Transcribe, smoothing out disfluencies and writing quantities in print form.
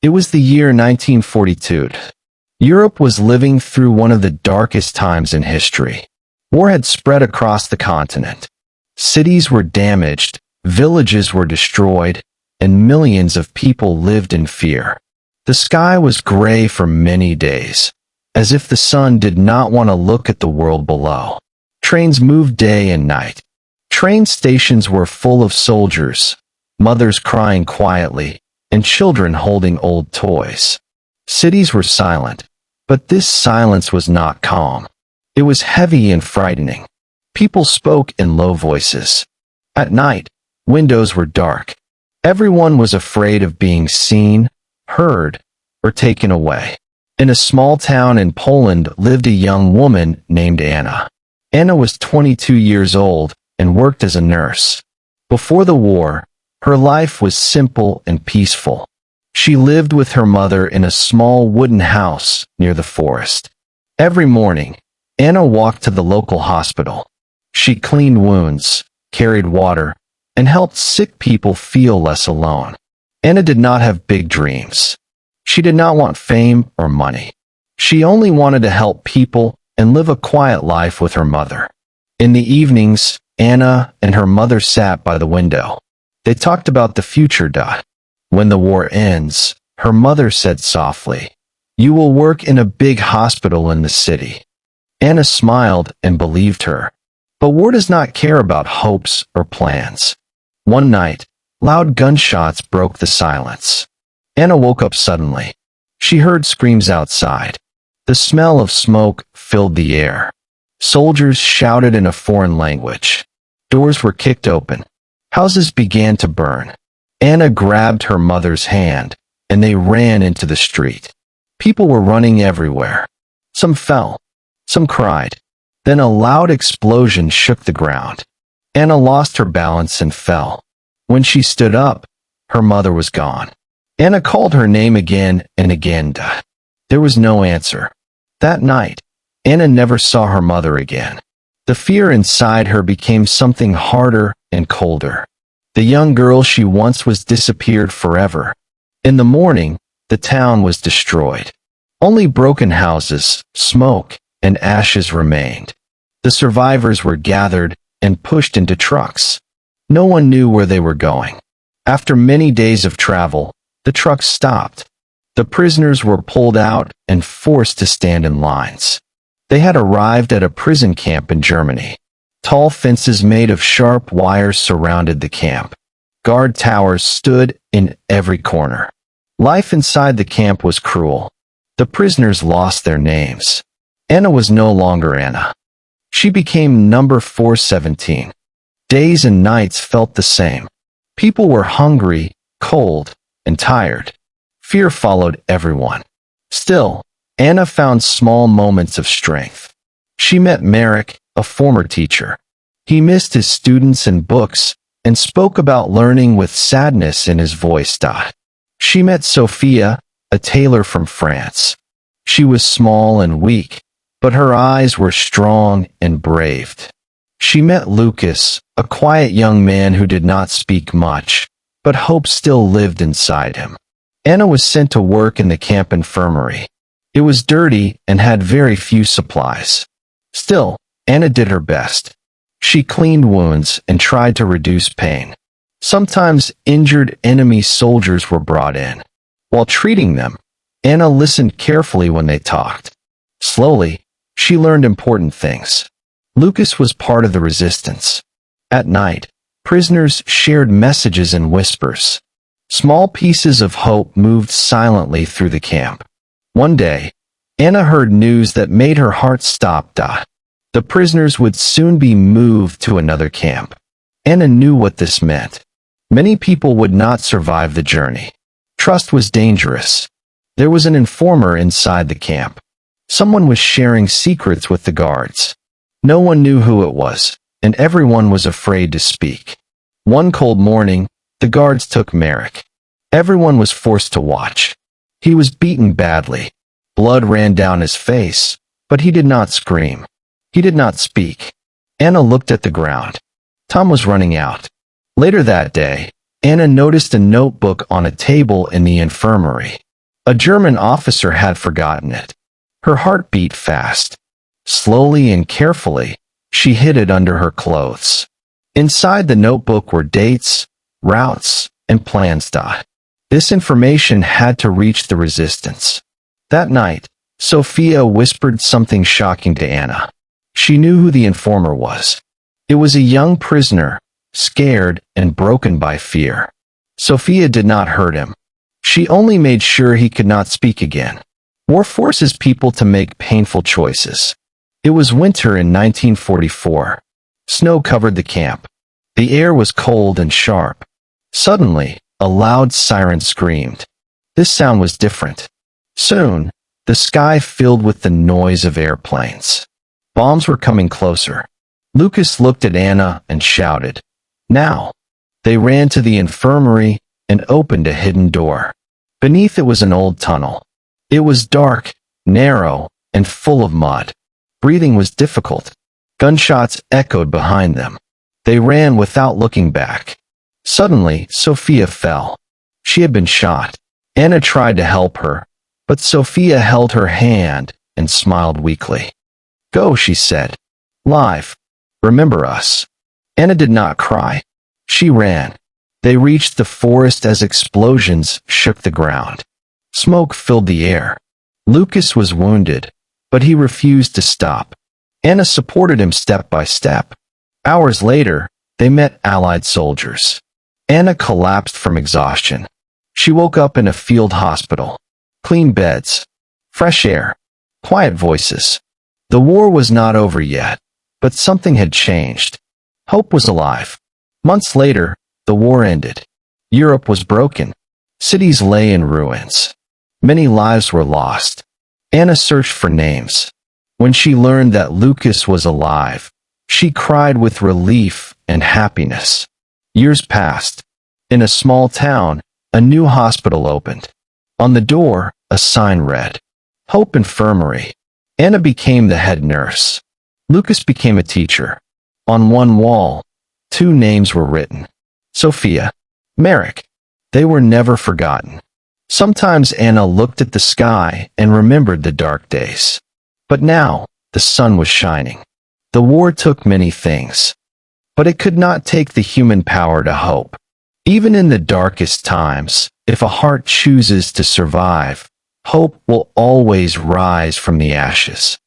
It was the year 1942. Europe was living through one of the darkest times in history. War had spread across the continent. Cities were damaged, villages were destroyed, and millions of people lived in fear. The sky was gray for many days, as if the sun did not want to look at the world below. Trains moved day and night. Train stations were full of soldiers, mothers crying quietly, and children holding old toys. Cities were silent, but this silence was not calm. It was heavy and frightening. People spoke in low voices. At night, windows were dark. Everyone was afraid of being seen, heard, or taken away. In a small town in Poland lived a young woman named Anna. Anna was 22 years old and worked as a nurse. Before the war, her life was simple and peaceful. She lived with her mother in a small wooden house near the forest. Every morning, Anna walked to the local hospital. She cleaned wounds, carried water, and helped sick people feel less alone. Anna did not have big dreams. She did not want fame or money. She only wanted to help people and live a quiet life with her mother. In the evenings, Anna and her mother sat by the window. They talked about the future. When the war ends, her mother said softly, "You will work in a big hospital in the city." Anna smiled and believed her. But war does not care about hopes or plans. One night, loud gunshots broke the silence. Anna woke up suddenly. She heard screams outside. The smell of smoke filled the air. Soldiers shouted in a foreign language. Doors were kicked open. Houses began to burn. Anna grabbed her mother's hand, and they ran into the street. People were running everywhere. Some fell. Some cried. Then a loud explosion shook the ground. Anna lost her balance and fell. When she stood up, her mother was gone. Anna called her name again and again. There was no answer. That night, Anna never saw her mother again. The fear inside her became something harder and colder. The young girl she once was disappeared forever. In the morning, the town was destroyed. Only broken houses, smoke, and ashes remained. The survivors were gathered and pushed into trucks. No one knew where they were going. After many days of travel, the trucks stopped. The prisoners were pulled out and forced to stand in lines. They had arrived at a prison camp in Germany. Tall fences made of sharp wires surrounded the camp. Guard towers stood in every corner. Life inside the camp was cruel. The prisoners lost their names. Anna was no longer Anna. She became number 417. Days and nights felt the same. People were hungry, cold, and tired. Fear followed everyone. Still, Anna found small moments of strength. She met Marek, a former teacher. He missed his students and books and spoke about learning with sadness in his voice. She met Sophia, a tailor from France. She was small and weak, but her eyes were strong and brave. She met Lucas, a quiet young man who did not speak much, but hope still lived inside him. Anna was sent to work in the camp infirmary. It was dirty and had very few supplies. Still, Anna did her best. She cleaned wounds and tried to reduce pain. Sometimes injured enemy soldiers were brought in. While treating them, Anna listened carefully when they talked. Slowly, she learned important things. Lucas was part of the resistance. At night, prisoners shared messages in whispers. Small pieces of hope moved silently through the camp. One day, Anna heard news that made her heart stop. The prisoners would soon be moved to another camp. Anna knew what this meant. Many people would not survive the journey. Trust was dangerous. There was an informer inside the camp. Someone was sharing secrets with the guards. No one knew who it was, and everyone was afraid to speak. One cold morning, the guards took Marek. Everyone was forced to watch. He was beaten badly. Blood ran down his face, but he did not scream. He did not speak. Anna looked at the ground. Time was running out. Later that day, Anna noticed a notebook on a table in the infirmary. A German officer had forgotten it. Her heart beat fast. Slowly and carefully, she hid it under her clothes. Inside the notebook were dates, routes, and plans. This information had to reach the resistance. That night, Sophia whispered something shocking to Anna. She knew who the informer was. It was a young prisoner, scared and broken by fear. Sophia did not hurt him. She only made sure he could not speak again. War forces people to make painful choices. It was winter in 1944. Snow covered the camp. The air was cold and sharp. Suddenly, a loud siren screamed. This sound was different. Soon, the sky filled with the noise of airplanes. Bombs were coming closer. Lucas looked at Anna and shouted, "Now!" They ran to the infirmary and opened a hidden door. Beneath it was an old tunnel. It was dark, narrow, and full of mud. Breathing was difficult. Gunshots echoed behind them. They ran without looking back. Suddenly, Sophia fell. She had been shot. Anna tried to help her, but Sophia held her hand and smiled weakly. "Go," she said. "Live. Remember us." Anna did not cry. She ran. They reached the forest as explosions shook the ground. Smoke filled the air. Lucas was wounded, but he refused to stop. Anna supported him step by step. Hours later, they met Allied soldiers. Anna collapsed from exhaustion. She woke up in a field hospital. Clean beds, fresh air, quiet voices. The war was not over yet, but something had changed. Hope was alive. Months later, the war ended. Europe was broken. Cities lay in ruins. Many lives were lost. Anna searched for names. When she learned that Lucas was alive, she cried with relief and happiness. Years passed. In a small town, a new hospital opened. On the door, a sign read, "Hope Infirmary." Anna became the head nurse. Lucas became a teacher. On one wall, two names were written: Sophia, Merrick. They were never forgotten. Sometimes Anna looked at the sky and remembered the dark days. But now, the sun was shining. The war took many things, but it could not take the human power to hope. Even in the darkest times, if a heart chooses to survive, hope will always rise from the ashes.